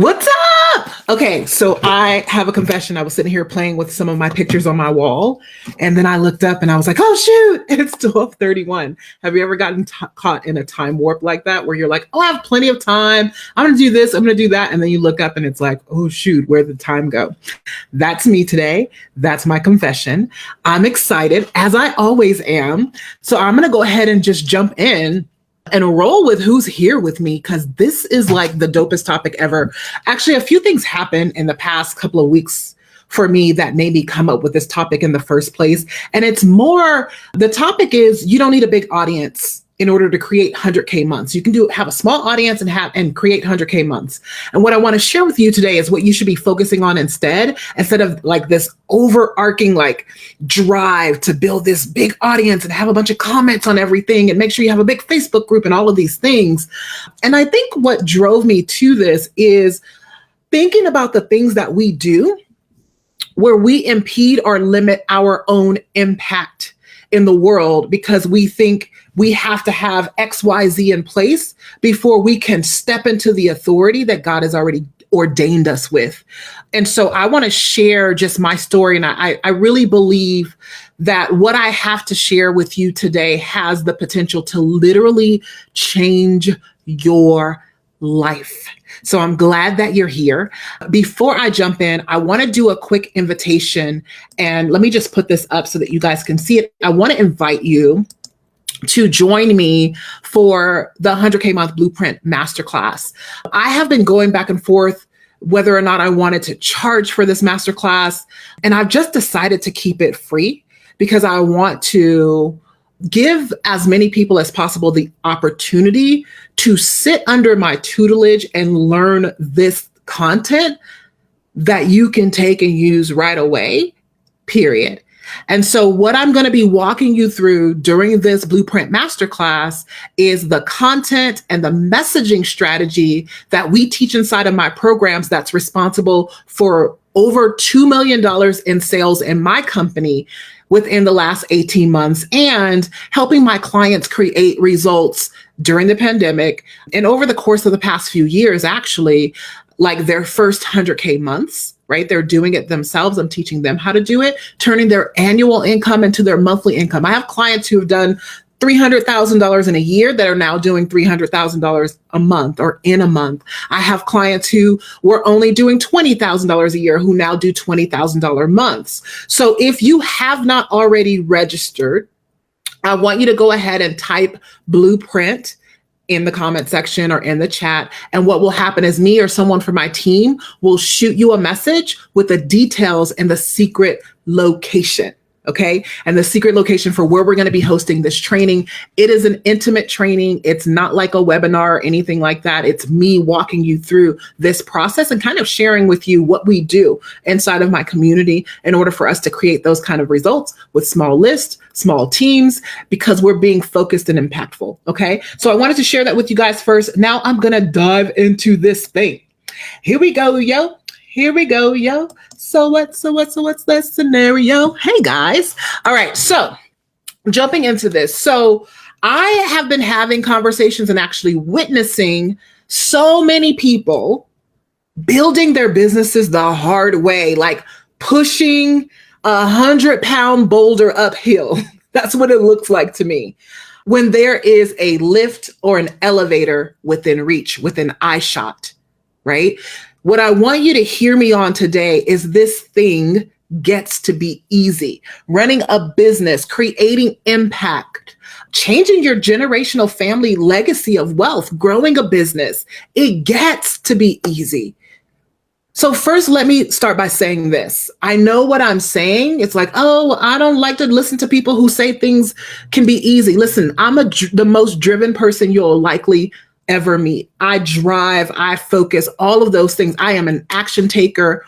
What's up? Okay, so I have a confession. I was sitting here playing with some of my pictures on my wall, and then I looked up and I was like, oh shoot, it's 12:31. Have you ever gotten caught in a time warp like that where you're like, oh, I have plenty of time. I'm gonna do this, I'm gonna do that. And then you look up and it's like, oh shoot, where'd the time go? That's me today. That's my confession. I'm excited, as I always am. So I'm gonna go ahead and just jump in and roll with who's here with me, because this is like the dopest topic ever. Actually, a few things happened in the past couple of weeks for me that made me come up with this topic in the first place. And it's more, the topic is you don't need a big audience in order to create 100K months. You can have a small audience and create 100K months. And what I want to share with you today is what you should be focusing on instead of like this overarching like drive to build this big audience and have a bunch of comments on everything and make sure you have a big Facebook group and all of these things. And I think what drove me to this is thinking about the things that we do where we impede or limit our own impact in the world because we think we have to have XYZ in place before we can step into the authority that God has already ordained us with. And so I want to share just my story. And I really believe that what I have to share with you today has the potential to literally change your life. So I'm glad that you're here. Before I jump in, I want to do a quick invitation, and let me just put this up so that you guys can see it. I want to invite you to join me for the 100K Month Blueprint Masterclass. I have been going back and forth whether or not I wanted to charge for this masterclass, and I've just decided to keep it free because I want to give as many people as possible the opportunity to sit under my tutelage and learn this content that you can take and use right away, period. And so what I'm going to be walking you through during this Blueprint Masterclass is the content and the messaging strategy that we teach inside of my programs that's responsible for over $2 million in sales in my company within the last 18 months and helping my clients create results during the pandemic and over the course of the past few years, actually, like their first 100K months, right? They're doing it themselves. I'm teaching them how to do it, turning their annual income into their monthly income. I have clients who have done $300,000 in a year that are now doing $300,000 a month or in a month. I have clients who were only doing $20,000 a year who now do $20,000 months. So if you have not already registered, I want you to go ahead and type Blueprint in the comment section or in the chat. And what will happen is me or someone from my team will shoot you a message with the details and the secret location. Okay. And the secret location for where we're going to be hosting this training. It is an intimate training. It's not like a webinar or anything like that. It's me walking you through this process and kind of sharing with you what we do inside of my community in order for us to create those kind of results with small lists, small teams, because we're being focused and impactful. Okay. So I wanted to share that with you guys first. Now I'm going to dive into this thing. Here we go, yo. Here we go, yo. So what's the scenario? Hey guys. All right. So jumping into this. So I have been having conversations and actually witnessing so many people building their businesses the hard way, like pushing 100-pound boulder uphill. That's what it looks like to me. When there is a lift or an elevator within reach, within eye shot, right? What I want you to hear me on today is this thing gets to be easy. Running a business, creating impact, changing your generational family legacy of wealth, growing a business, it gets to be easy. So first, let me start by saying this. I know what I'm saying. It's like, oh, I don't like to listen to people who say things can be easy. Listen, I'm the most driven person you'll likely ever meet. I drive, I focus, all of those things. I am an action taker.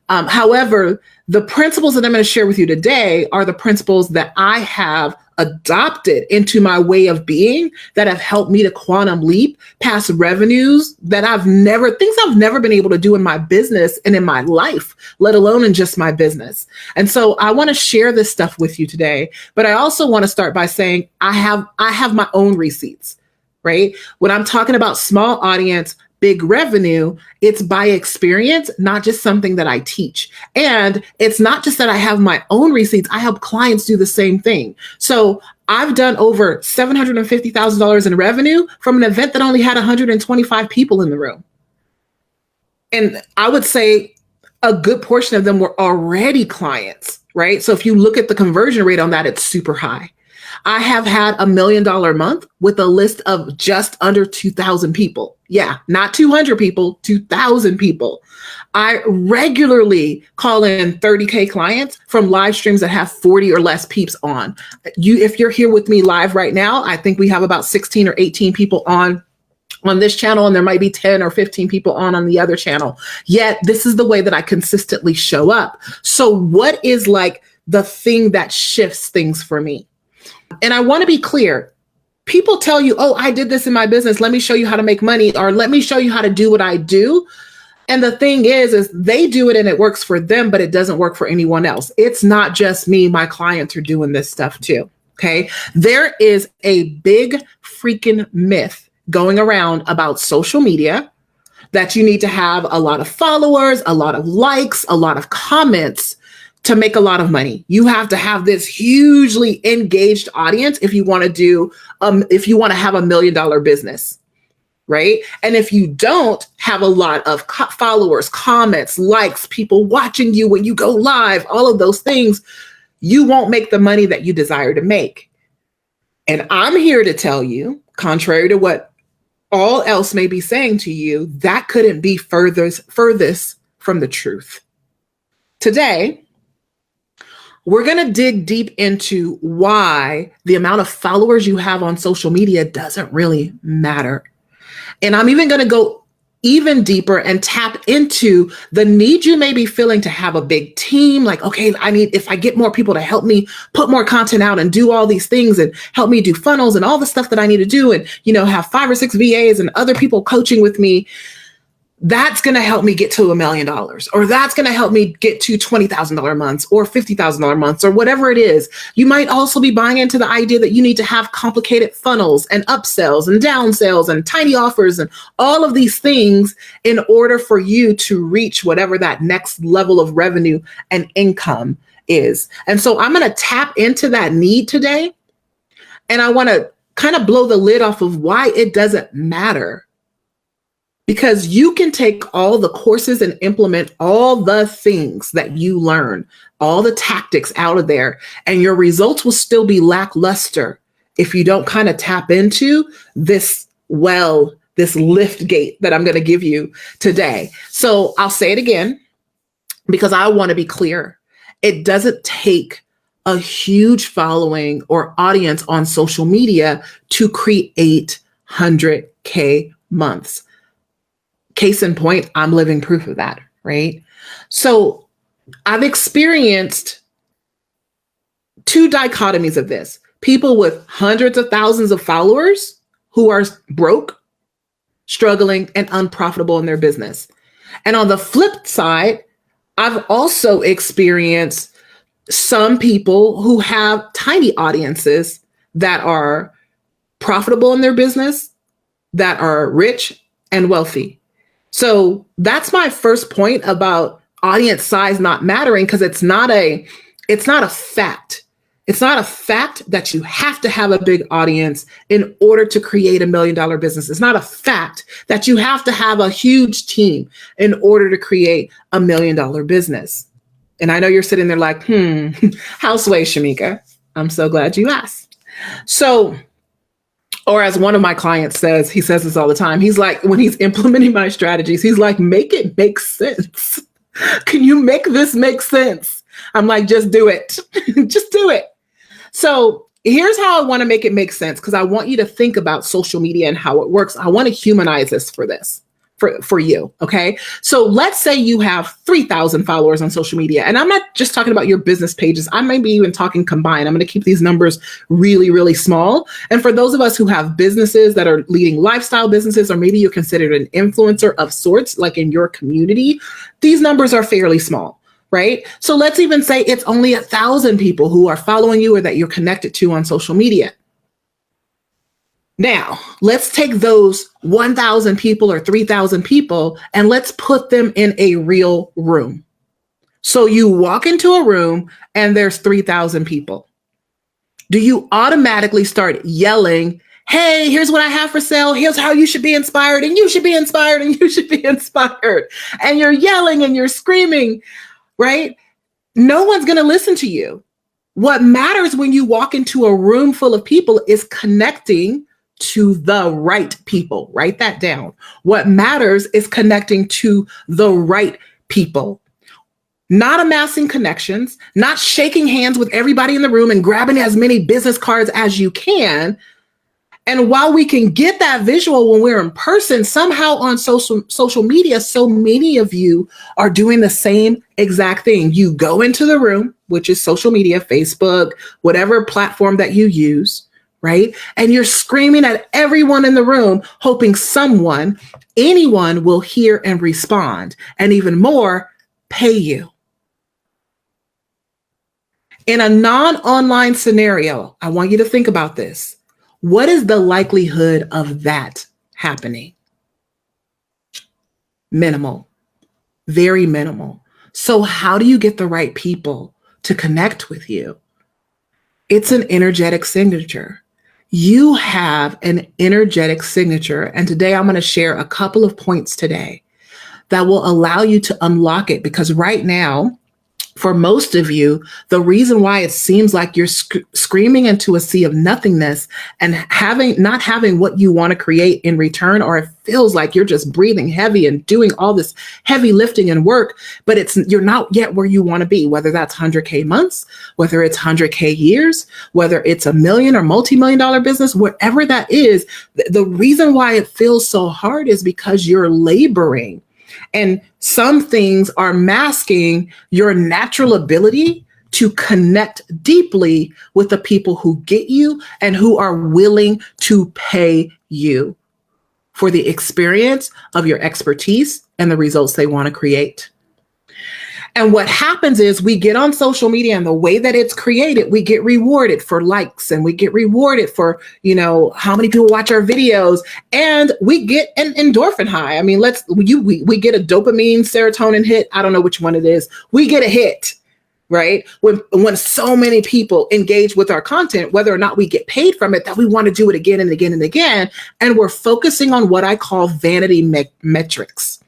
However, the principles that I'm going to share with you today are the principles that I have adopted into my way of being that have helped me to quantum leap past revenues that things I've never been able to do in my business and in my life, let alone in just my business. And so I want to share this stuff with you today, but I also want to start by saying I have my own receipts. Right? When I'm talking about small audience, big revenue, it's by experience, not just something that I teach. And it's not just that I have my own receipts, I help clients do the same thing. So I've done over $750,000 in revenue from an event that only had 125 people in the room. And I would say a good portion of them were already clients, right? So if you look at the conversion rate on that, it's super high. I have had $1 million month with a list of just under 2,000 people. Yeah, not 200 people, 2,000 people. I regularly call in 30K clients from live streams that have 40 or less peeps on. If you're here with me live right now, I think we have about 16 or 18 people on this channel, and there might be 10 or 15 people on the other channel. Yet this is the way that I consistently show up. So what is like the thing that shifts things for me? And I want to be clear. People tell you, oh, I did this in my business. Let me show you how to make money, or let me show you how to do what I do. And the thing is they do it and it works for them, but it doesn't work for anyone else. It's not just me. My clients are doing this stuff too. Okay. There is a big freaking myth going around about social media that you need to have a lot of followers, a lot of likes, a lot of comments to make a lot of money. You have to have this hugely engaged audience if you want to do, if you want to have $1 million business, right? And if you don't have a lot of followers, comments, likes, people watching you when you go live, all of those things, you won't make the money that you desire to make. And I'm here to tell you, contrary to what all else may be saying to you, that couldn't be furthest from the truth. Today, we're going to dig deep into why the amount of followers you have on social media doesn't really matter. And I'm even going to go even deeper and tap into the need you may be feeling to have a big team. Like, okay, if I get more people to help me put more content out and do all these things and help me do funnels and all the stuff that I need to do, and, have 5 or 6 VAs and other people coaching with me, that's going to help me get to $1 million, or that's going to help me get to $20,000 months or $50,000 months or whatever it is. You might also be buying into the idea that you need to have complicated funnels and upsells and downsells and tiny offers and all of these things in order for you to reach whatever that next level of revenue and income is. And so I'm going to tap into that need today. And I want to kind of blow the lid off of why it doesn't matter. Because you can take all the courses and implement all the things that you learn, all the tactics out of there, and your results will still be lackluster if you don't kind of tap into this lift gate that I'm going to give you today. So I'll say it again, because I want to be clear. It doesn't take a huge following or audience on social media to create 100K months. Case in point, I'm living proof of that, right? So I've experienced 2 dichotomies of this. People with hundreds of thousands of followers who are broke, struggling, and unprofitable in their business. And on the flip side, I've also experienced some people who have tiny audiences that are profitable in their business, that are rich and wealthy. So that's my first point about audience size not mattering, because it's not a fact. It's not a fact that you have to have a big audience in order to create $1 million business. It's not a fact that you have to have a huge team in order to create $1 million business. And I know you're sitting there like, how sway, Shamika? I'm so glad you asked. So, or as one of my clients says, he says this all the time. He's like, when he's implementing my strategies, he's like, make it make sense. Can you make this make sense? I'm like, just do it. Just do it. So here's how I want to make it make sense, because I want you to think about social media and how it works. I want to humanize this for you. Okay. So let's say you have 3,000 followers on social media, and I'm not just talking about your business pages. I might be even talking combined. I'm going to keep these numbers really, really small. And for those of us who have businesses that are leading lifestyle businesses, or maybe you're considered an influencer of sorts, like in your community, these numbers are fairly small, right? So let's even say it's only 1,000 people who are following you or that you're connected to on social media. Now, let's take those 1,000 people or 3,000 people and let's put them in a real room. So you walk into a room and there's 3,000 people. Do you automatically start yelling, hey, here's what I have for sale. Here's how you should be inspired, and you should be inspired, and you should be inspired. And you're yelling and you're screaming, right? No one's going to listen to you. What matters when you walk into a room full of people is connecting to the right people. Write that down. What matters is connecting to the right people. Not amassing connections, not shaking hands with everybody in the room and grabbing as many business cards as you can. And while we can get that visual when we're in person, somehow on social media, so many of you are doing the same exact thing. You go into the room, which is social media, Facebook, whatever platform that you use, right? And you're screaming at everyone in the room, hoping anyone will hear and respond, and even more, pay you. In a non-online scenario, I want you to think about this. What is the likelihood of that happening? Minimal, very minimal. So how do you get the right people to connect with you? It's an energetic signature. You have an energetic signature. And today I'm going to share a couple of points today that will allow you to unlock it, because right now, for most of you, the reason why it seems like you're screaming into a sea of nothingness and not having what you want to create in return, or it feels like you're just breathing heavy and doing all this heavy lifting and work, but you're not yet where you want to be, whether that's 100K months, whether it's 100K years, whether it's $1 million or multi-million-dollar business, whatever that is, the reason why it feels so hard is because you're laboring. And some things are masking your natural ability to connect deeply with the people who get you and who are willing to pay you for the experience of your expertise and the results they want to create. And what happens is we get on social media, and the way that it's created, we get rewarded for likes, and we get rewarded for, how many people watch our videos, and we get an endorphin high. I mean, we get a dopamine, serotonin hit. I don't know which one it is. We get a hit, right? When so many people engage with our content, whether or not we get paid from it, that we want to do it again and again and again. And we're focusing on what I call vanity metrics.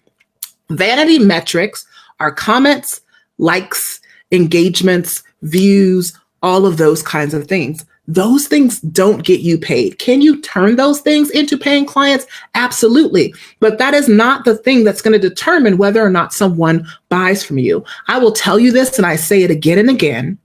Vanity metrics are comments, likes, engagements, views, all of those kinds of things. Those things don't get you paid. Can you turn those things into paying clients? Absolutely. But that is not the thing that's going to determine whether or not someone buys from you. I will tell you this, and I say it again and again.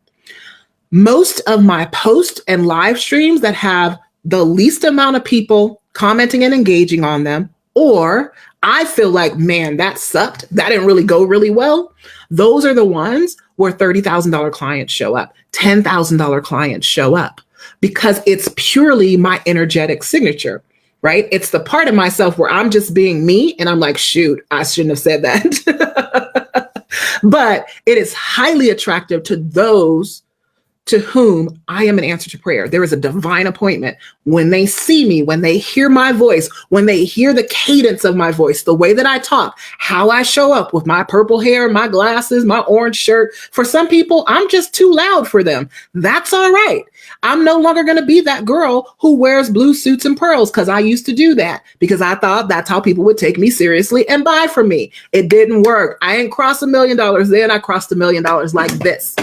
Most of my posts and live streams that have the least amount of people commenting and engaging on them, or I feel like, man, that sucked, that didn't really go really well, those are the ones where $30,000 clients show up, $10,000 clients show up, because it's purely my energetic signature, right? It's the part of myself where I'm just being me, and I'm like, shoot, I shouldn't have said that. But it is highly attractive to those to whom I am an answer to prayer. There is a divine appointment. When they see me, when they hear my voice, when they hear the cadence of my voice, the way that I talk, how I show up with my purple hair, my glasses, my orange shirt. For some people, I'm just too loud for them. That's all right. I'm no longer going to be that girl who wears blue suits and pearls, because I used to do that because I thought that's how people would take me seriously and buy from me. It didn't work. I ain't crossed $1 million then. I crossed $1 million like this.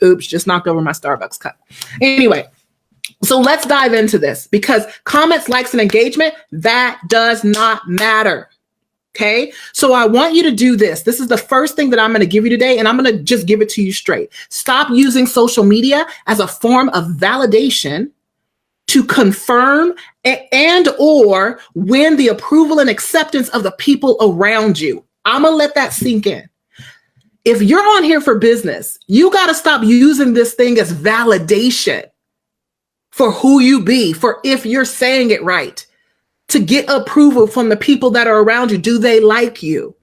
Oops, just knocked over my Starbucks cup. Anyway, so let's dive into this, because comments, likes, and engagement, that does not matter. Okay. So I want you to do this. This is the first thing that I'm going to give you today, and I'm going to just give it to you straight. Stop using social media as a form of validation to confirm and or win the approval and acceptance of the people around you. I'm going to let that sink in. If you're on here for business, you got to stop using this thing as validation for who you be, for if you're saying it right, to get approval from the people that are around you. Do they like you?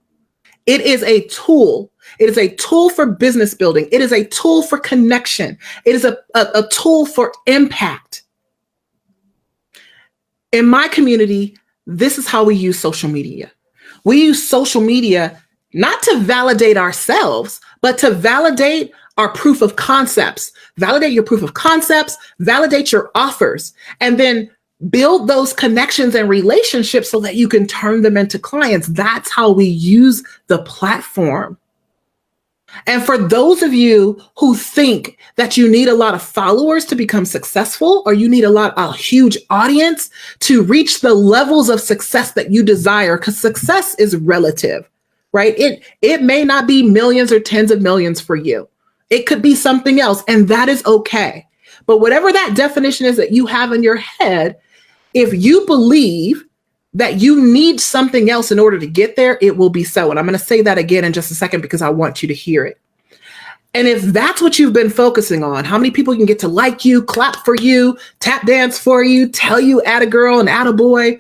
It is a tool. It is a tool for business building. It is a tool for connection. It is a tool for impact. In my community, this is how we use social media. We use social media not to validate ourselves, but to validate our proof of concepts. Validate your proof of concepts, validate your offers, and then build those connections and relationships so that you can turn them into clients. That's how we use the platform. And for those of you who think that you need a lot of followers to become successful, or you need a huge audience to reach the levels of success that you desire, because success is relative, right? It may not be millions or tens of millions for you. It could be something else, and that is okay. But whatever that definition is that you have in your head, if you believe that you need something else in order to get there, it will be so. And I'm going to say that again in just a second because I want you to hear it. And if that's what you've been focusing on, how many people can get to like you, clap for you, tap dance for you, tell you atta girl and atta boy,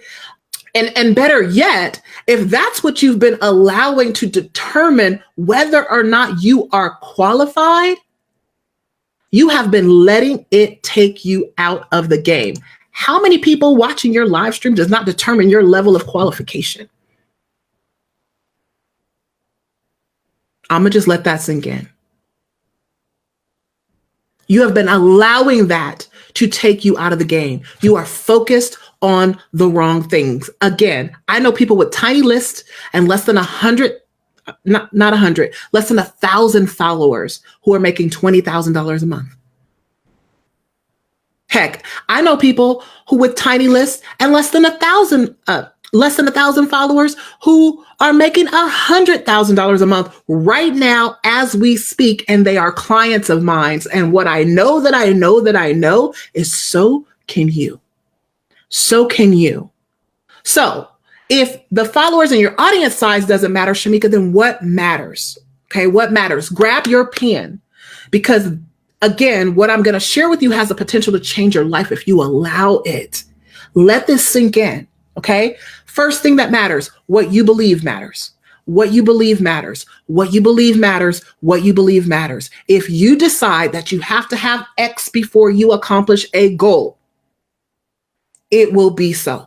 and better yet, if that's what you've been allowing to determine whether or not you are qualified, you have been letting it take you out of the game. How many people watching your live stream does not determine your level of qualification? I'm going to just let that sink in. You have been allowing that to take you out of the game. You are focused on the wrong things. Again, I know people with tiny lists and less than 100, not 100, less than 1,000 followers who are making $20,000 a month. Heck, I know people who with tiny lists and less than 1,000 followers who are making $100,000 a month right now as we speak, and they are clients of mine. And what I know is so can you. So can you. So if the followers and your audience size doesn't matter, Shamika, then what matters? Okay, what matters? Grab your pen, because again, what I'm going to share with you has the potential to change your life if you allow it. Let this sink in. Okay. First thing that matters, what you believe matters. What you believe matters. What you believe matters. What you believe matters. If you decide that you have to have X before you accomplish a goal, it will be so.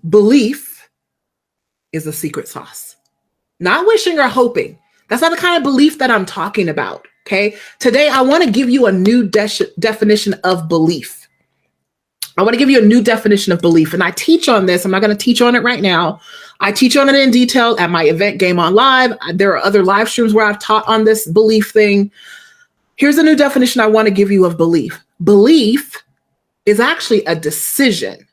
Belief is a secret sauce. Not wishing or hoping. That's not the kind of belief that I'm talking about. Okay. Today, I want to give you a new definition of belief. I want to give you a new definition of belief. And I teach on this. I'm not going to teach on it right now. I teach on it in detail at my event, Game On Live. There are other live streams where I've taught on this belief thing. Here's a new definition I want to give you of belief. Belief is actually a decision.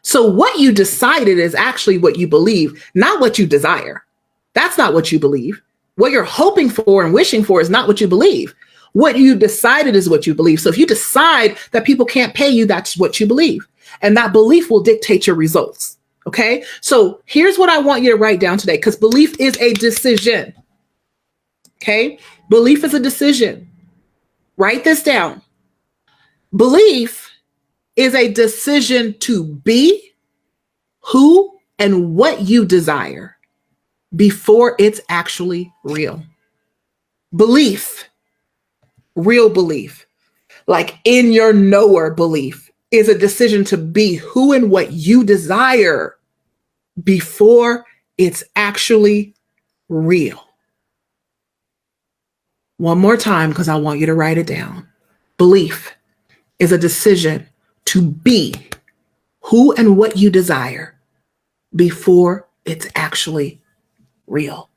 So what you decided is actually what you believe, not what you desire. That's not what you believe. What you're hoping for and wishing for is not what you believe. What you decided is what you believe. So if you decide that people can't pay you, that's what you believe. And that belief will dictate your results. Okay. So here's what I want you to write down today, because belief is a decision. Okay. Belief is a decision. Write this down. Belief is a decision to be who and what you desire before it's actually real. Belief, real belief, like in your knower belief, is a decision to be who and what you desire before it's actually real. One more time, because I want you to write it down. Belief is a decision to be who and what you desire before it's actually real.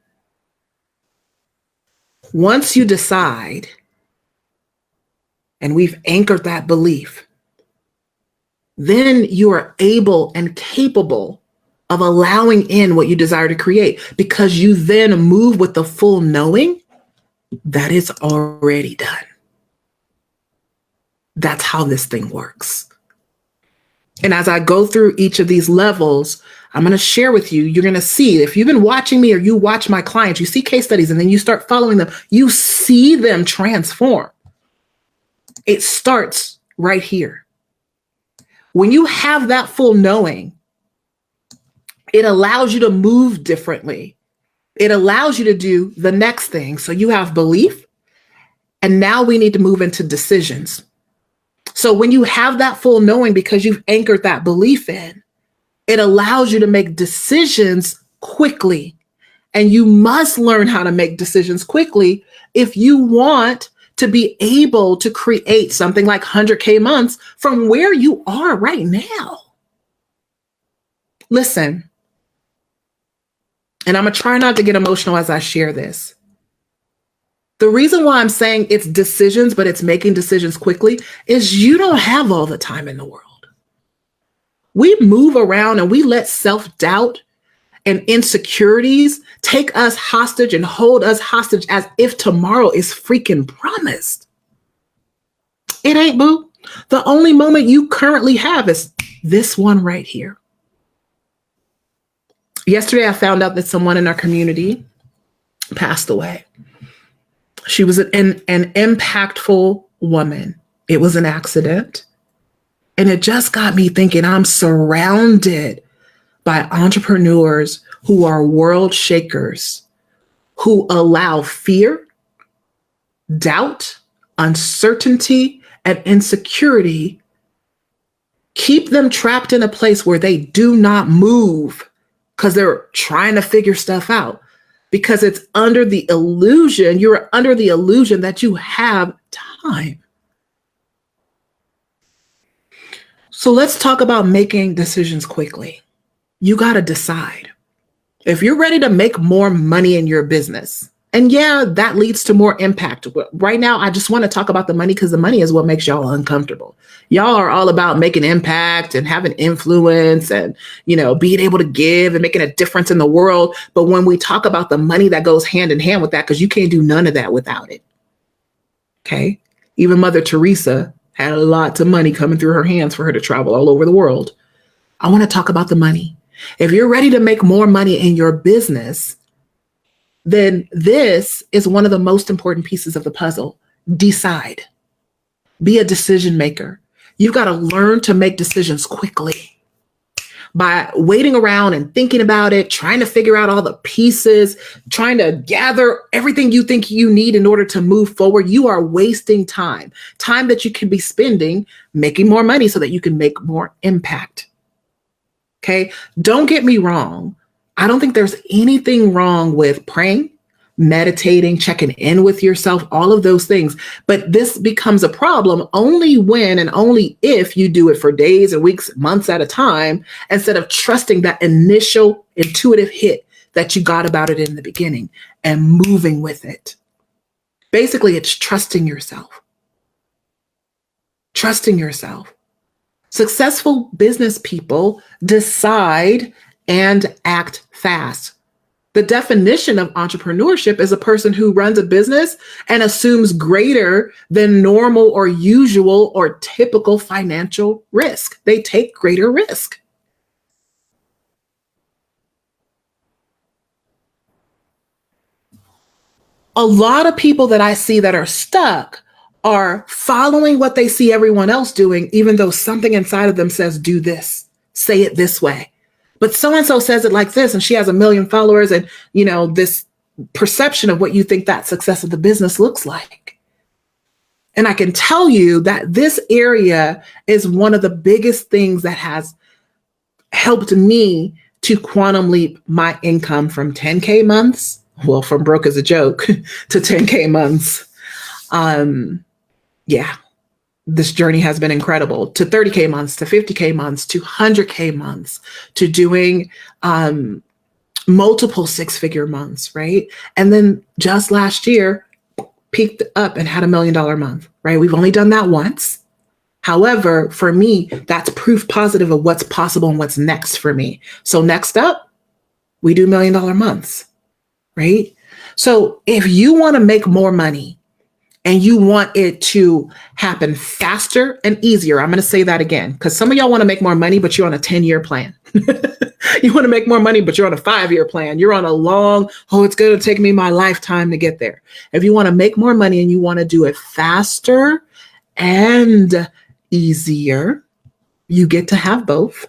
Once you decide, and we've anchored that belief, then you are able and capable of allowing in what you desire to create, because you then move with the full knowing that it's already done. That's how this thing works. And as I go through each of these levels, I'm going to share with you, you're going to see, if you've been watching me or you watch my clients, you see case studies and then you start following them, you see them transform. It starts right here. When you have that full knowing, it allows you to move differently. It allows you to do the next thing. So you have belief, and now we need to move into decisions. So when you have that full knowing, because you've anchored that belief in, it allows you to make decisions quickly. And you must learn how to make decisions quickly if you want to be able to create something like 100K months from where you are right now. Listen, and I'm going to try not to get emotional as I share this. The reason why I'm saying it's decisions, but it's making decisions quickly, is you don't have all the time in the world. We move around and we let self-doubt and insecurities take us hostage and hold us hostage as if tomorrow is freaking promised. It ain't, boo. The only moment you currently have is this one right here. Yesterday, I found out that someone in our community passed away. She was an impactful woman. It was an accident. And it just got me thinking, I'm surrounded by entrepreneurs who are world shakers, who allow fear, doubt, uncertainty, and insecurity keep them trapped in a place where they do not move because they're trying to figure stuff out, because it's under the illusion, you're under the illusion that you have time. So let's talk about making decisions quickly. You got to decide. If you're ready to make more money in your business, and yeah, that leads to more impact. Right now, I just want to talk about the money because the money is what makes y'all uncomfortable. Y'all are all about making impact and having influence and, being able to give and making a difference in the world. But when we talk about the money, that goes hand in hand with that, because you can't do none of that without it. Okay. Even Mother Teresa had lots of money coming through her hands for her to travel all over the world. I want to talk about the money. If you're ready to make more money in your business, then this is one of the most important pieces of the puzzle. Decide. Be a decision maker. You've got to learn to make decisions quickly. By waiting around and thinking about it, trying to figure out all the pieces, trying to gather everything you think you need in order to move forward, you are wasting time that you can be spending making more money so that you can make more impact. Okay. Don't get me wrong. I don't think there's anything wrong with praying, meditating, checking in with yourself, all of those things. But this becomes a problem only when and only if you do it for days and weeks, months at a time, instead of trusting that initial intuitive hit that you got about it in the beginning and moving with it. Basically, it's trusting yourself. Trusting yourself. Successful business people decide and act fast. The definition of entrepreneurship is a person who runs a business and assumes greater than normal or usual or typical financial risk. They take greater risk. A lot of people that I see that are stuck are following what they see everyone else doing, even though something inside of them says, do this, say it this way. But so-and-so says it like this, and she has 1 million followers, and, this perception of what you think that success of the business looks like. And I can tell you that this area is one of the biggest things that has helped me to quantum leap my income from 10K months, from broke as a joke, to 10K months. This journey has been incredible, to 30K months, to 50K months, to 100K months, to doing multiple 6-figure months, right? And then just last year, peaked up and had $1 million month, right? We've only done that once. However, for me, that's proof positive of what's possible and what's next for me. So next up, we do $1 million months, right? So if you want to make more money, and you want it to happen faster and easier, I'm going to say that again, because some of y'all want to make more money, but you're on a 10-year plan. You want to make more money, but you're on a 5-year plan. You're on a long, it's going to take me my lifetime to get there. If you want to make more money and you want to do it faster and easier, you get to have both.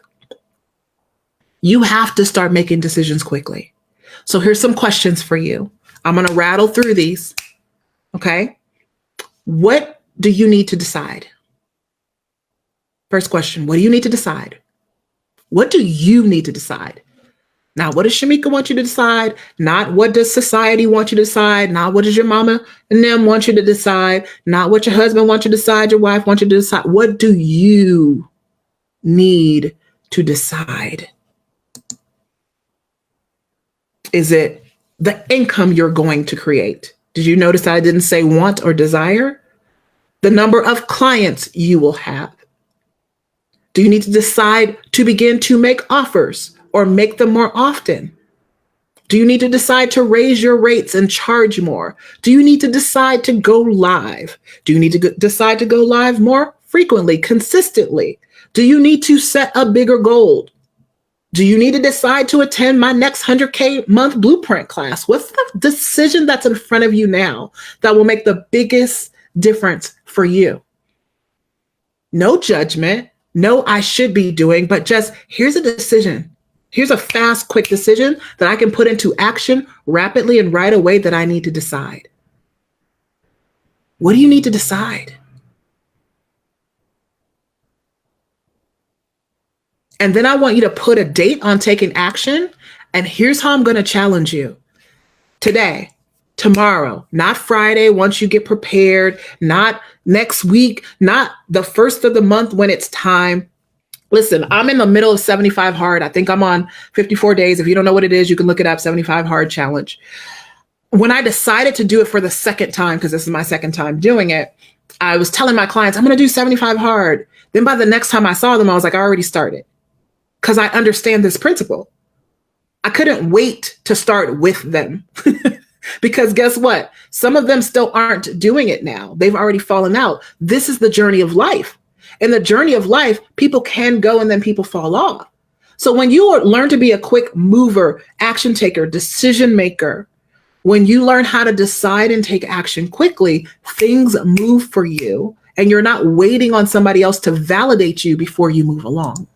You have to start making decisions quickly. So here's some questions for you. I'm going to rattle through these. Okay. What do you need to decide? First question, what do you need to decide? What do you need to decide? Not what does Shamika want you to decide? Not what does society want you to decide? Not what does your mama and them want you to decide? Not what your husband wants you to decide, your wife wants you to decide. What do you need to decide? Is it the income you're going to create? Did you notice I didn't say want or desire? The number of clients you will have. Do you need to decide to begin to make offers or make them more often? Do you need to decide to raise your rates and charge more? Do you need to decide to go live? Do you need to decide to go live more frequently, consistently? Do you need to set a bigger goal? Do you need to decide to attend my next 100K month blueprint class? What's the decision that's in front of you now that will make the biggest difference for you? No judgment, no I should be doing, but just here's a decision. Here's a fast, quick decision that I can put into action rapidly and right away that I need to decide. What do you need to decide? And then I want you to put a date on taking action. And here's how I'm going to challenge you. Today, tomorrow, not Friday, once you get prepared, not next week, not the first of the month when it's time. Listen, I'm in the middle of 75 hard. I think I'm on 54 days. If you don't know what it is, you can look it up, 75 hard challenge. When I decided to do it for the second time, because this is my second time doing it, I was telling my clients, I'm going to do 75 hard. Then by the next time I saw them, I was like, I already started. Because I understand this principle. I couldn't wait to start with them. Because guess what? Some of them still aren't doing it now. They've already fallen out. This is the journey of life. In the journey of life, people can go and then people fall off. So when you learn to be a quick mover, action taker, decision maker, when you learn how to decide and take action quickly, things move for you and you're not waiting on somebody else to validate you before you move along.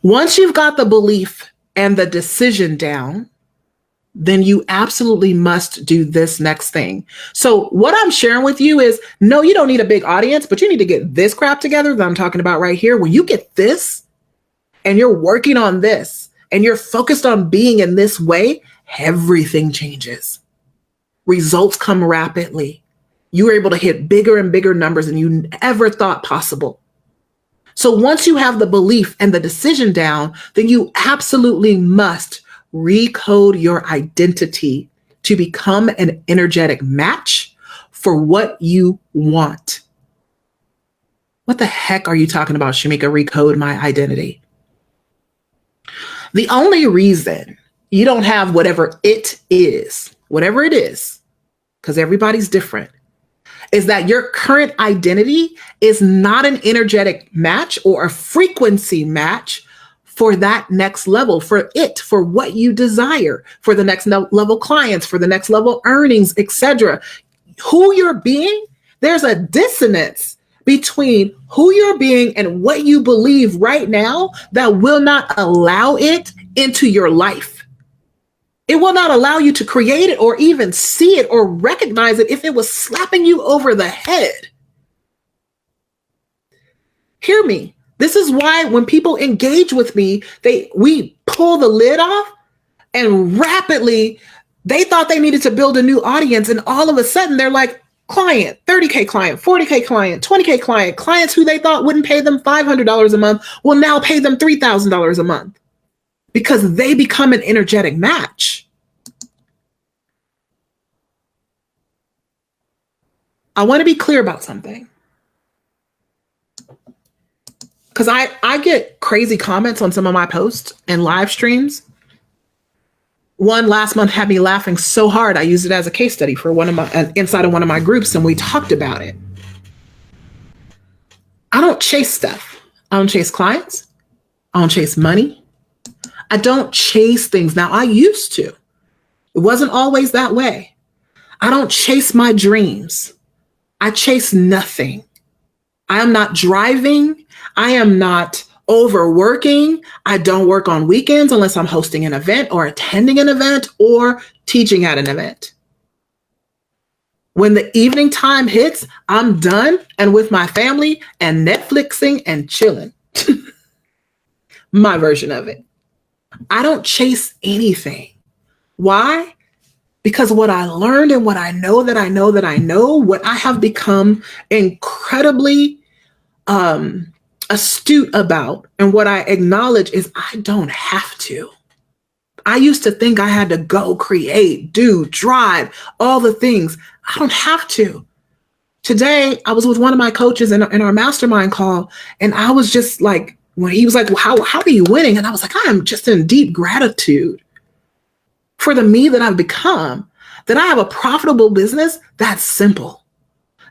Once you've got the belief and the decision down, then you absolutely must do this next thing. So what I'm sharing with you is, no, you don't need a big audience, but you need to get this crap together that I'm talking about right here. When you get this and you're working on this and you're focused on being in this way, everything changes. Results come rapidly. You are able to hit bigger and bigger numbers than you ever thought possible. So once you have the belief and the decision down, then you absolutely must recode your identity to become an energetic match for what you want. What the heck are you talking about, Shamika? Recode my identity. The only reason you don't have whatever it is, because everybody's different, is that your current identity is not an energetic match or a frequency match for that next level, for what you desire, for the next level clients, for the next level earnings, etc. Who you're being, there's a dissonance between who you're being and what you believe right now that will not allow it into your life. It will not allow you to create it or even see it or recognize it if it was slapping you over the head. Hear me. This is why when people engage with me, we pull the lid off and rapidly they thought they needed to build a new audience. And all of a sudden they're like, client, 30K client, 40K client, 20K client, clients who they thought wouldn't pay them $500 a month will now pay them $3,000 a month. Because they become an energetic match. I want to be clear about something. Because I get crazy comments on some of my posts and live streams. One last month had me laughing so hard. I used it as a case study for inside of one of my groups, and we talked about it. I don't chase stuff. I don't chase clients. I don't chase money. I don't chase things. Now, I used to. It wasn't always that way. I don't chase my dreams. I chase nothing. I am not driving. I am not overworking. I don't work on weekends unless I'm hosting an event or attending an event or teaching at an event. When the evening time hits, I'm done and with my family and Netflixing and chilling. My version of it. I don't chase anything. Why? Because what I learned and what I know that I know that I know, what I have become incredibly astute about, and what I acknowledge is I don't have to. I used to think I had to go create, do, drive, all the things. I don't have to. Today, I was with one of my coaches in our mastermind call, and I was just like, when he was like, well, how are you winning? And I was like, I am just in deep gratitude for the me that I've become, that I have a profitable business that's simple.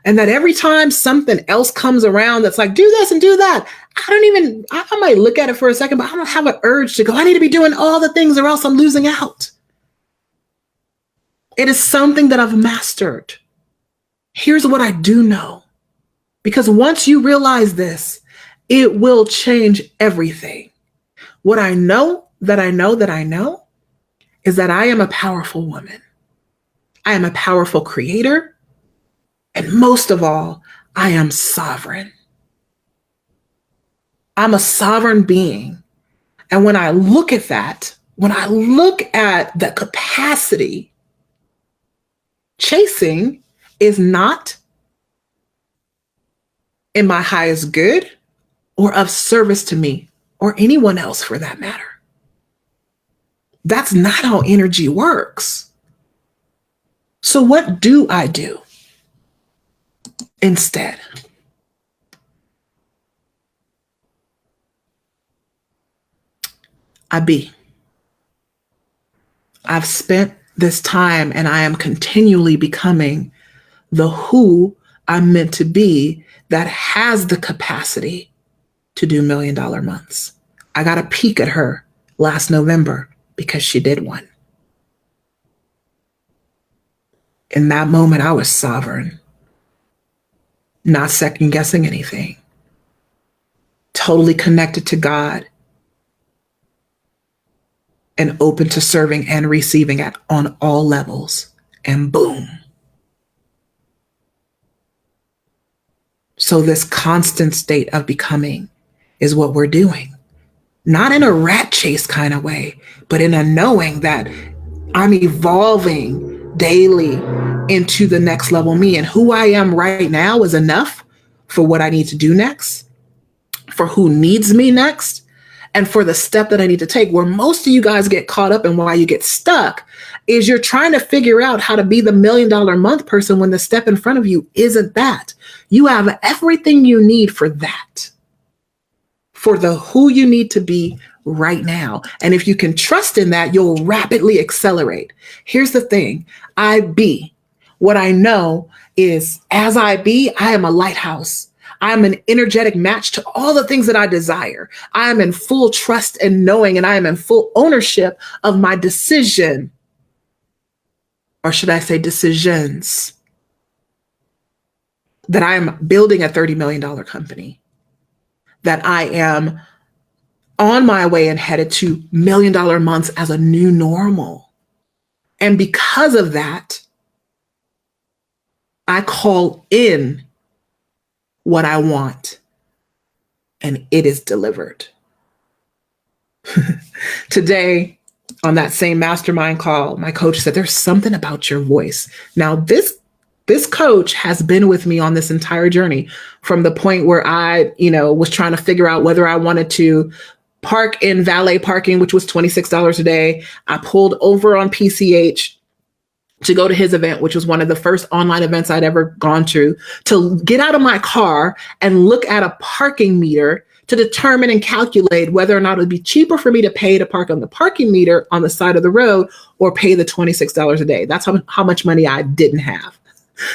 And that every time something else comes around that's like, do this and do that, I might look at it for a second, but I don't have an urge to go, I need to be doing all the things or else I'm losing out. It is something that I've mastered. Here's what I do know. Because once you realize this, it will change everything. What I know that I know that I know is that I am a powerful woman. I am a powerful creator. And most of all, I am sovereign. I'm a sovereign being. And when I look at that, when I look at the capacity, chasing is not in my highest good or of service to me or anyone else for that matter. That's not how energy works. So what do I do instead? I've spent this time and I am continually becoming the who I'm meant to be that has the capacity to do $1 million months. I got a peek at her last November because she did one. In that moment, I was sovereign, not second guessing anything, totally connected to God, and open to serving and receiving on all levels. And boom. So this constant state of becoming is what we're doing. Not in a rat chase kind of way, but in a knowing that I'm evolving daily into the next level me. And who I am right now is enough for what I need to do next, for who needs me next, and for the step that I need to take. Where most of you guys get caught up and why you get stuck is you're trying to figure out how to be the $1 million a month person when the step in front of you isn't that. You have everything you need for that, for the who you need to be right now. And if you can trust in that, you'll rapidly accelerate. Here's the thing. What I know is as I am a lighthouse. I'm an energetic match to all the things that I desire. I am in full trust and knowing, and I am in full ownership of my decision. Or should I say decisions? That I am building a $30 million company. That I am on my way and headed to $1 million months as a new normal. And because of that, I call in what I want, and it is delivered. Today, on that same mastermind call, my coach said, there's something about your voice. Now, this coach has been with me on this entire journey from the point where I, was trying to figure out whether I wanted to park in valet parking, which was $26 a day. I pulled over on PCH to go to his event, which was one of the first online events I'd ever gone to get out of my car and look at a parking meter to determine and calculate whether or not it would be cheaper for me to pay to park on the parking meter on the side of the road or pay the $26 a day. That's how much money I didn't have.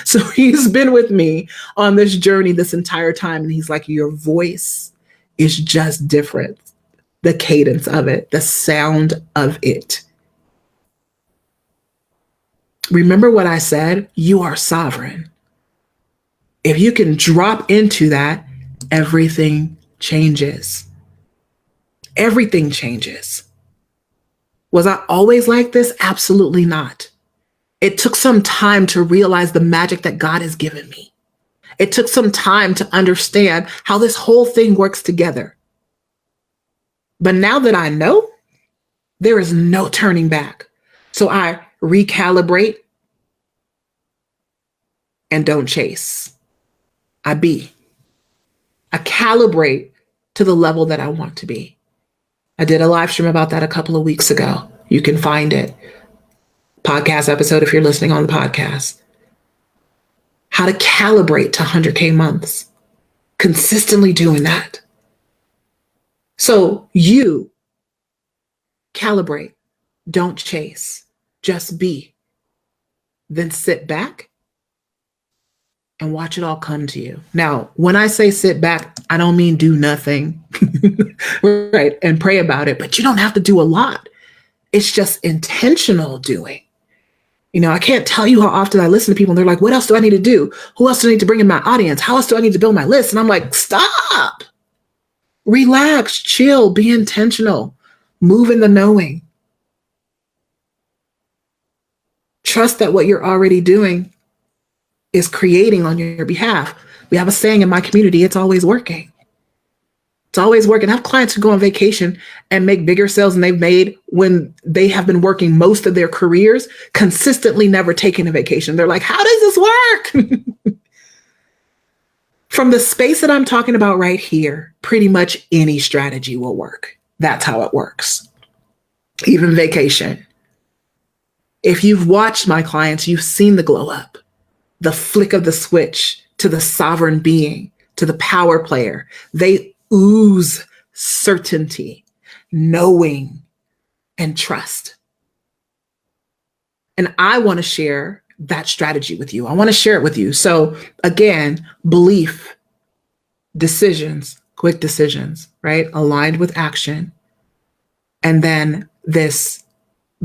So he's been with me on this journey this entire time. And he's like, your voice is just different. The cadence of it, the sound of it. Remember what I said? You are sovereign. If you can drop into that, everything changes. Everything changes. Was I always like this? Absolutely not. It took some time to realize the magic that God has given me. It took some time to understand how this whole thing works together. But now that I know, there is no turning back. So I recalibrate and don't chase. I calibrate to the level that I want to be. I did a live stream about that a couple of weeks ago. You can find it. Podcast episode if you're listening on the podcast. How to calibrate to 100K months. Consistently doing that. So you calibrate, don't chase, just be. Then sit back and watch it all come to you. Now, when I say sit back, I don't mean do nothing, right? And pray about it, but you don't have to do a lot. It's just intentional doing. You know, I can't tell you how often I listen to people and they're like, what else do I need to do? Who else do I need to bring in my audience? How else do I need to build my list? And I'm like, stop, relax, chill, be intentional, move in the knowing. Trust that what you're already doing is creating on your behalf. We have a saying in my community, it's always working. It's always working. I have clients who go on vacation and make bigger sales than they've made when they have been working most of their careers, consistently never taking a vacation. They're like, how does this work? From the space that I'm talking about right here, pretty much any strategy will work. That's how it works. Even vacation. If you've watched my clients, you've seen the glow up, the flick of the switch to the sovereign being, to the power player. They ooze certainty, knowing, and trust. And I want to share that strategy with you. I want to share it with you. So again, belief, decisions, quick decisions, right? Aligned with action. And then this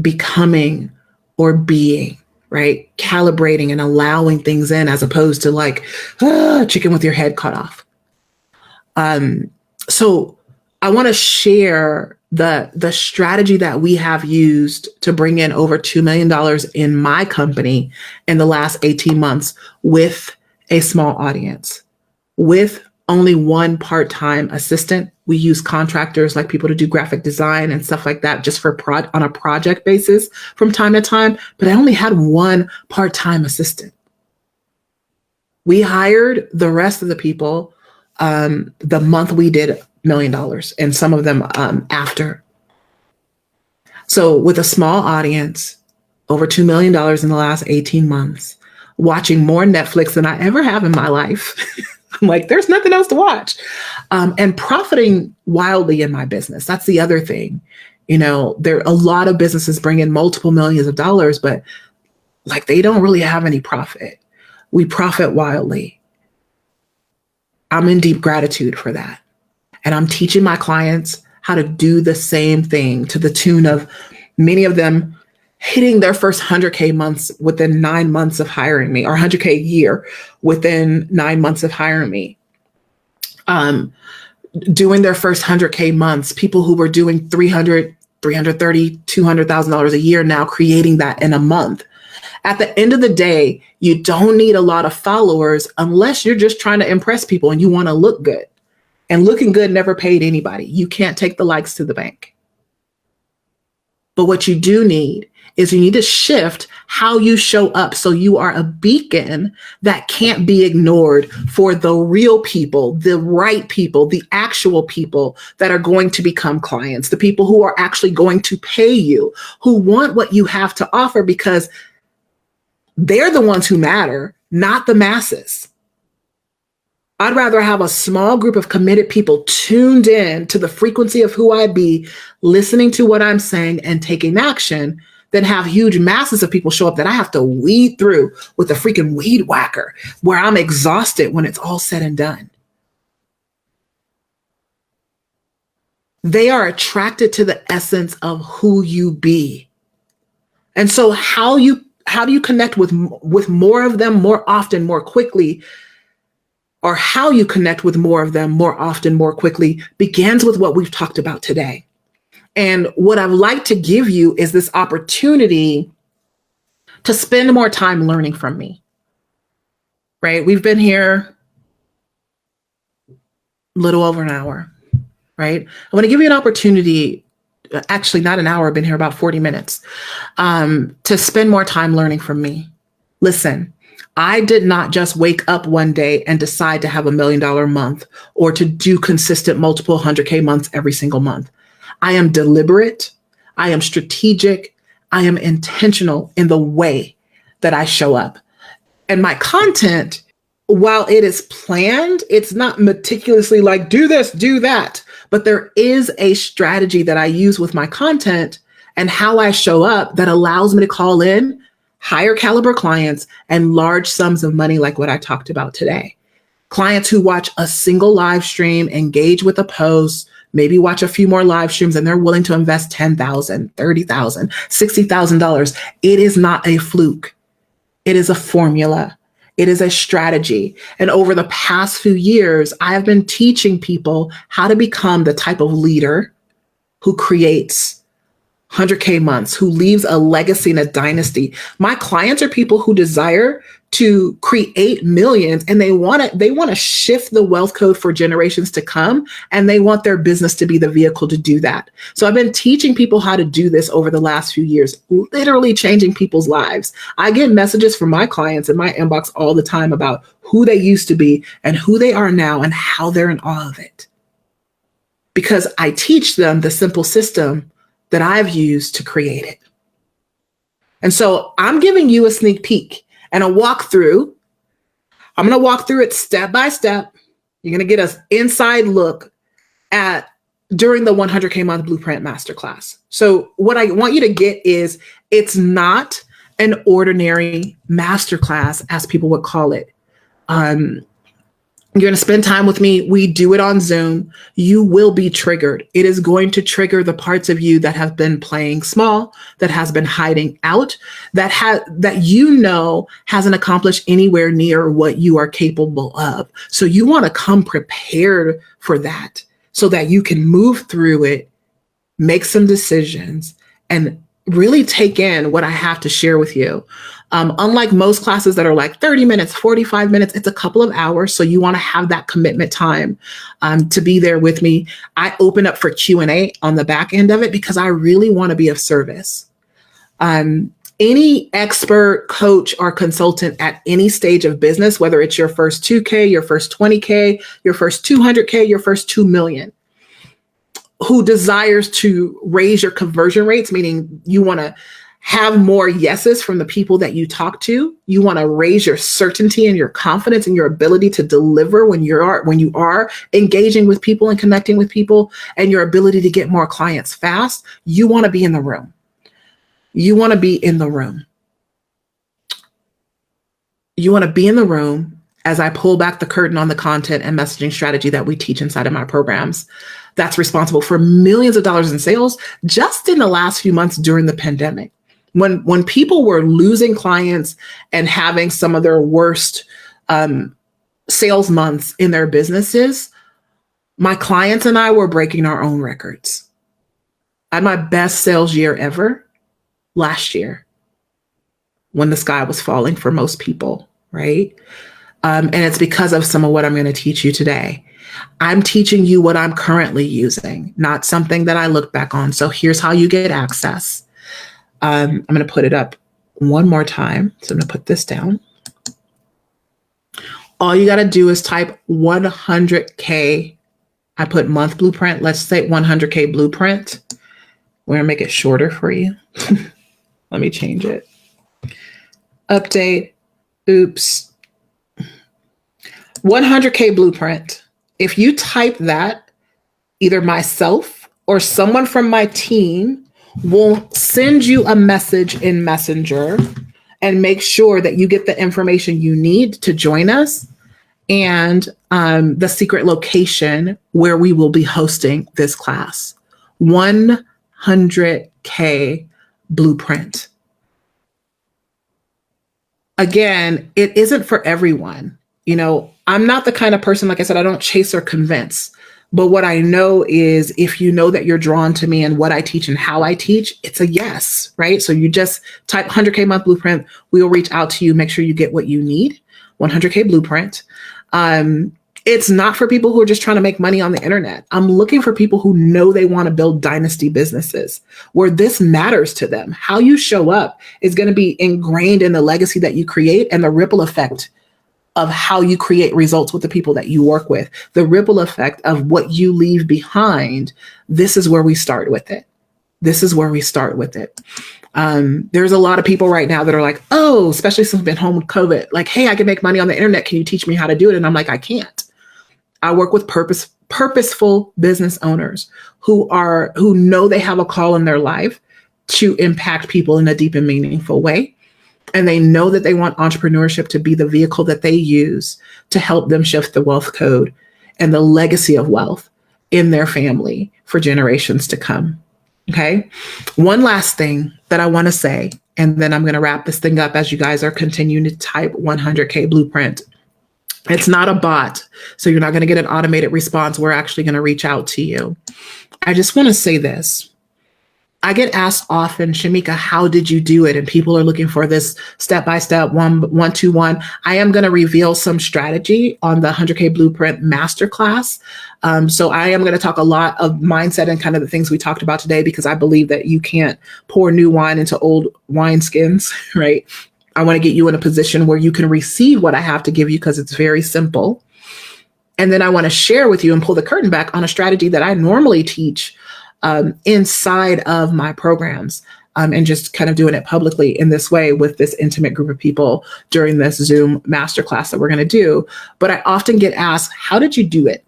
becoming or being, right? Calibrating and allowing things in as opposed to like, chicken with your head cut off. So I want to share the strategy that we have used to bring in over $2 million in my company in the last 18 months with a small audience, with only one part-time assistant. We use contractors like people to do graphic design and stuff like that just for on a project basis from time to time. But I only had one part-time assistant. We hired the rest of the people the month we did $1 million and some of them after. So with a small audience, over $2 million in the last 18 months, watching more Netflix than I ever have in my life. I'm like, there's nothing else to watch. And profiting wildly in my business. That's the other thing. You know, there are a lot of businesses bring in multiple millions of dollars, but like they don't really have any profit. We profit wildly. I'm in deep gratitude for that. And I'm teaching my clients how to do the same thing to the tune of many of them hitting their first 100K months within 9 months of hiring me, or 100K a year within 9 months of hiring me. Doing their first 100K months, people who were doing $300,000, $330,000, $200,000 a year now creating that in a month. At the end of the day, you don't need a lot of followers unless you're just trying to impress people and you want to look good. And looking good never paid anybody. You can't take the likes to the bank. But what you do need is you need to shift how you show up so you are a beacon that can't be ignored for the real people, the right people, the actual people that are going to become clients, the people who are actually going to pay you, who want what you have to offer because they're the ones who matter, not the masses. I'd rather have a small group of committed people tuned in to the frequency of who I be, listening to what I'm saying and taking action than have huge masses of people show up that I have to weed through with a freaking weed whacker where I'm exhausted when it's all said and done. They are attracted to the essence of who you be. And so how do you connect with more of them more often, more quickly, or how you connect with more of them more often, more quickly begins with what we've talked about today. And what I'd like to give you is this opportunity to spend more time learning from me, right? We've been here a little over an hour, right? I want to give you an opportunity, actually not an hour, I've been here about 40 minutes, to spend more time learning from me. Listen, I did not just wake up one day and decide to have $1 million month or to do consistent multiple 100K months every single month. I am deliberate. I am strategic. I am intentional in the way that I show up. And my content, while it is planned, it's not meticulously like, do this, do that. But there is a strategy that I use with my content and how I show up that allows me to call in higher caliber clients and large sums of money like what I talked about today. Clients who watch a single live stream, engage with a post, maybe watch a few more live streams, and they're willing to invest $10,000, $30,000, $60,000. It is not a fluke. It is a formula. It is a strategy. And over the past few years, I have been teaching people how to become the type of leader who creates 100K months, who leaves a legacy and a dynasty. My clients are people who desire to create millions, and they want to shift the wealth code for generations to come, and they want their business to be the vehicle to do that. So I've been teaching people how to do this over the last few years, literally changing people's lives. I get messages from my clients in my inbox all the time about who they used to be and who they are now and how they're in awe of it. Because I teach them the simple system that I've used to create it. And so I'm giving you a sneak peek and a walkthrough. I'm going to walk through it step by step. You're going to get an inside look at during the 100K month blueprint masterclass. So what I want you to get is it's not an ordinary masterclass, as people would call it. You're going to spend time with me. We do it on Zoom. You will be triggered. It is going to trigger the parts of you that have been playing small, that has been hiding out, that hasn't accomplished anywhere near what you are capable of. So you want to come prepared for that so that you can move through it, make some decisions, and really take in what I have to share with you. Unlike most classes that are like 30 minutes, 45 minutes, it's a couple of hours. So you want to have that commitment time to be there with me. I open up for Q&A on the back end of it because I really want to be of service. Any expert, coach, or consultant at any stage of business, whether it's your first 2K, your first 20K, your first 200K, your first 2 million, who desires to raise your conversion rates, meaning you want to have more yeses from the people that you talk to. You want to raise your certainty and your confidence and your ability to deliver when you are engaging with people and connecting with people, and your ability to get more clients fast. You want to be in the room. You want to be in the room. You want to be in the room as I pull back the curtain on the content and messaging strategy that we teach inside of my programs. That's responsible for millions of dollars in sales just in the last few months during the pandemic. When people were losing clients and having some of their worst sales months in their businesses, my clients and I were breaking our own records. I had my best sales year ever last year when the sky was falling for most people, right? And it's because of some of what I'm going to teach you today. I'm teaching you what I'm currently using, not something that I look back on. So here's how you get access. I'm going to put it up one more time. So I'm going to put this down. All you got to do is type 100K. I put month blueprint. Let's say 100K blueprint. We're going to make it shorter for you. Let me change it. Update. Oops. 100K blueprint. If you type that, either myself or someone from my team will send you a message in Messenger and make sure that you get the information you need to join us and the secret location where we will be hosting this class. 100K blueprint. Again, it isn't for everyone. You know, I'm not the kind of person, like I said, I don't chase or convince. But what I know is if you know that you're drawn to me and what I teach and how I teach, it's a yes, right? So you just type 100K month blueprint. We will reach out to you, make sure you get what you need. 100K blueprint. It's not for people who are just trying to make money on the internet. I'm looking for people who know they want to build dynasty businesses where this matters to them. How you show up is going to be ingrained in the legacy that you create and the ripple effect of how you create results with the people that you work with, the ripple effect of what you leave behind. This is where we start with it. This is where we start with it. There's a lot of people right now that are like, oh, especially since I've been home with COVID, like, hey, I can make money on the internet. Can you teach me how to do it? And I'm like, I can't. I work with purposeful business owners who know they have a call in their life to impact people in a deep and meaningful way. And they know that they want entrepreneurship to be the vehicle that they use to help them shift the wealth code and the legacy of wealth in their family for generations to come. Okay. One last thing that I want to say, and then I'm going to wrap this thing up as you guys are continuing to type 100K blueprint. It's not a bot, so you're not going to get an automated response. We're actually going to reach out to you. I just want to say this. I get asked often, Shamika, how did you do it? And people are looking for this step-by-step, one-to-one. I am going to reveal some strategy on the 100K Blueprint Masterclass. So I am going to talk a lot of mindset and kind of the things we talked about today, because I believe that you can't pour new wine into old wineskins, right? I want to get you in a position where you can receive what I have to give you because it's very simple. And then I want to share with you and pull the curtain back on a strategy that I normally teach inside of my programs, and just kind of doing it publicly in this way with this intimate group of people during this Zoom masterclass that we're going to do. But I often get asked, how did you do it?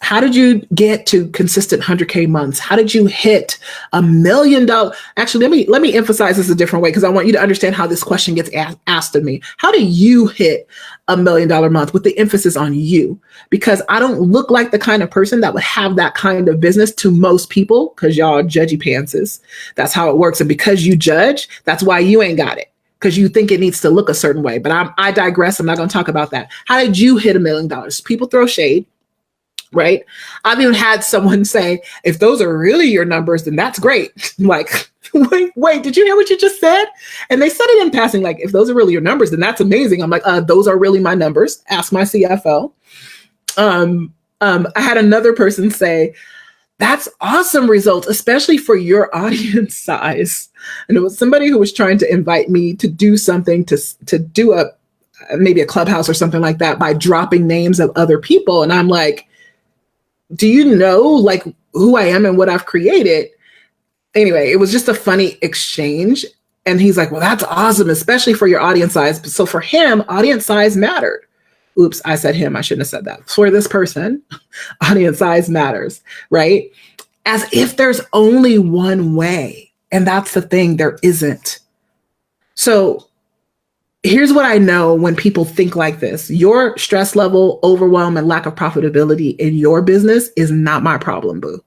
How did you get to consistent 100K months? How did you hit $1 million? Actually, let me emphasize this a different way, because I want you to understand how this question gets asked of me. How do you hit $1 million month, with the emphasis on you? Because I don't look like the kind of person that would have that kind of business to most people, because y'all are judgy pantses. That's how it works. And because you judge, that's why you ain't got it, because you think it needs to look a certain way. But I digress. I'm not going to talk about that. How did you hit $1 million? People throw shade. Right? I've even had someone say, if those are really your numbers, then that's great. Like, wait, did you hear what you just said? And they said it in passing, like, if those are really your numbers, then that's amazing. I'm like, those are really my numbers. Ask my CFO. I had another person say, that's awesome results, especially for your audience size. And it was somebody who was trying to invite me to do something, to do maybe a clubhouse or something like that, by dropping names of other people. And I'm like, do you know like who I am and what I've created? Anyway, it was just a funny exchange. And he's like, well, that's awesome, especially for your audience size. So for him, audience size mattered. Oops, I said him. I shouldn't have said that. For this person, audience size matters, right? As if there's only one way. And that's the thing, there isn't. So here's what I know when people think like this. Your stress level, overwhelm, and lack of profitability in your business is not my problem, boo.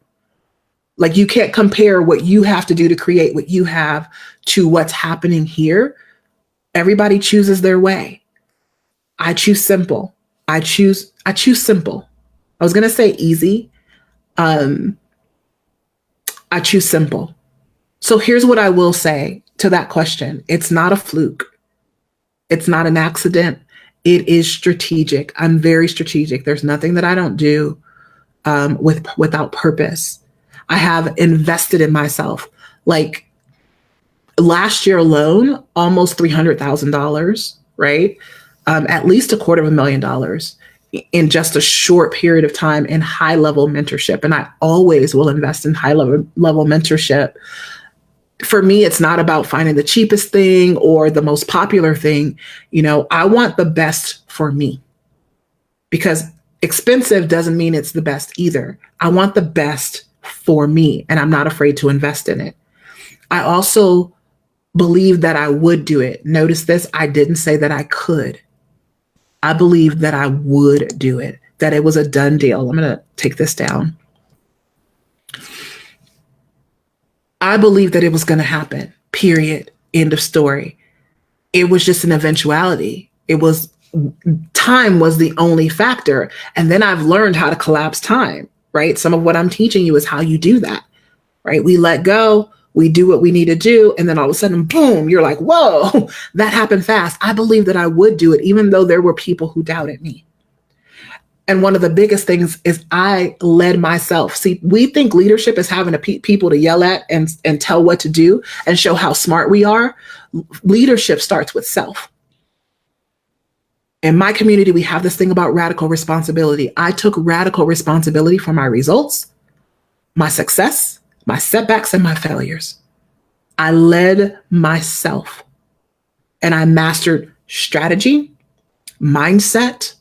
Like, you can't compare what you have to do to create what you have to what's happening here. Everybody chooses their way. I choose simple. I choose simple. I was going to say easy. I choose simple. So here's what I will say to that question. It's not a fluke. It's not an accident. It is strategic. I'm very strategic. There's nothing that I don't do without purpose. I have invested in myself. Like last year alone, almost $300,000, right? At least $250,000 in just a short period of time in high-level mentorship. And I always will invest in high-level mentorship. For me, it's not about finding the cheapest thing or the most popular thing. You know, I want the best for me, because expensive doesn't mean it's the best either. I want the best for me, and I'm not afraid to invest in it. I also believe that I would do it. Notice this, I didn't say that I could. I believed that I would do it, that it was a done deal. I'm going to take this down. I believed that it was going to happen, period, end of story. It was just an eventuality. Time was the only factor. And then I've learned how to collapse time, right? Some of what I'm teaching you is how you do that, right? We let go, we do what we need to do, and then all of a sudden, boom, you're like, whoa, that happened fast. I believe that I would do it, even though there were people who doubted me. And one of the biggest things is I led myself. See, we think leadership is having people to yell at and tell what to do and show how smart we are. Leadership starts with self. In my community, we have this thing about radical responsibility. I took radical responsibility for my results, my success, my setbacks, and my failures. I led myself, and I mastered strategy, mindset,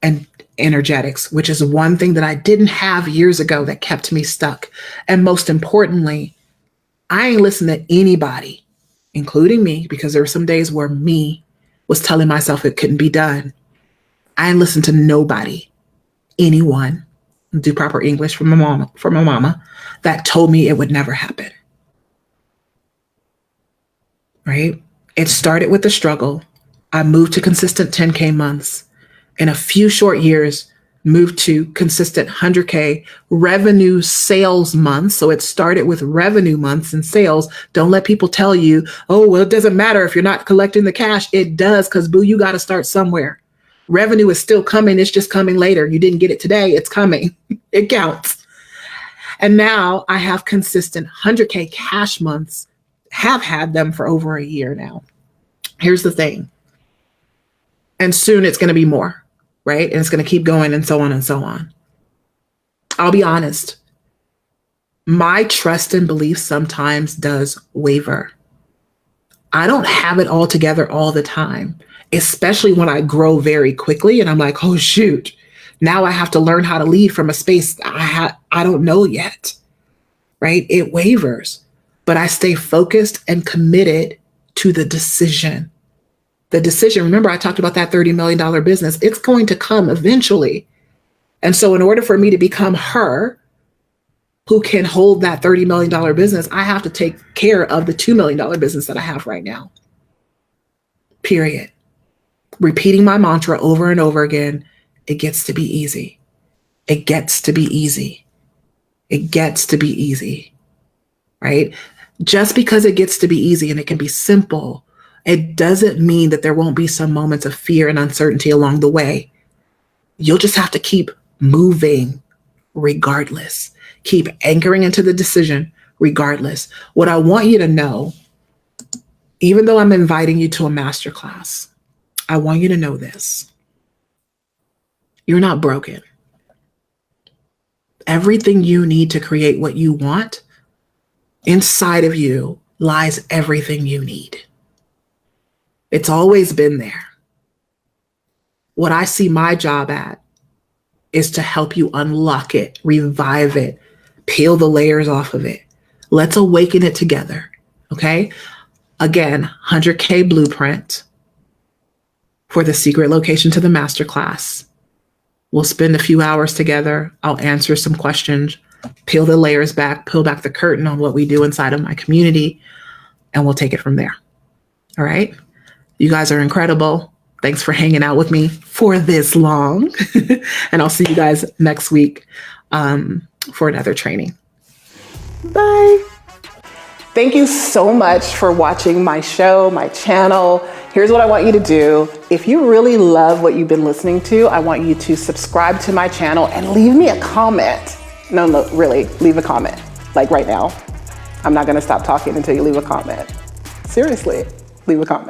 and energetics, which is one thing that I didn't have years ago that kept me stuck. And most importantly, I ain't listened to anybody, including me, because there were some days where me was telling myself it couldn't be done. I ain't listened to nobody, anyone, do proper English from my mama, that told me it would never happen. Right? It started with the struggle. I moved to consistent 10K months. In a few short years, moved to consistent 100K revenue sales months. So it started with revenue months and sales. Don't let people tell you, oh, well, it doesn't matter if you're not collecting the cash. It does, because boo, you got to start somewhere. Revenue is still coming. It's just coming later. You didn't get it today. It's coming. It counts. And now I have consistent 100K cash months, have had them for over a year now. Here's the thing. And soon it's going to be more. Right? And it's going to keep going and so on and so on. I'll be honest. My trust and belief sometimes does waver. I don't have it all together all the time, especially when I grow very quickly and I'm like, oh, shoot, now I have to learn how to lead from a space I don't know yet. Right? It wavers, but I stay focused and committed to the decision. The decision, remember I talked about that $30 million business, it's going to come eventually. And so in order for me to become her who can hold that $30 million business, I have to take care of the $2 million business that I have right now. Period. Repeating my mantra over and over again, it gets to be easy. It gets to be easy. It gets to be easy, right? Just because it gets to be easy and it can be simple, it doesn't mean that there won't be some moments of fear and uncertainty along the way. You'll just have to keep moving regardless. Keep anchoring into the decision regardless. What I want you to know, even though I'm inviting you to a masterclass, I want you to know this. You're not broken. Everything you need to create what you want, inside of you lies everything you need. It's always been there. What I see my job at is to help you unlock it, revive it, peel the layers off of it. Let's awaken it together, okay? Again, 100K blueprint for the secret location to the masterclass. We'll spend a few hours together. I'll answer some questions, peel the layers back, peel back the curtain on what we do inside of my community, and we'll take it from there, all right? You guys are incredible. Thanks for hanging out with me for this long. And I'll see you guys next week for another training. Bye. Thank you so much for watching my show, my channel. Here's what I want you to do. If you really love what you've been listening to, I want you to subscribe to my channel and leave me a comment. No, really, leave a comment. Like right now. I'm not going to stop talking until you leave a comment. Seriously, leave a comment.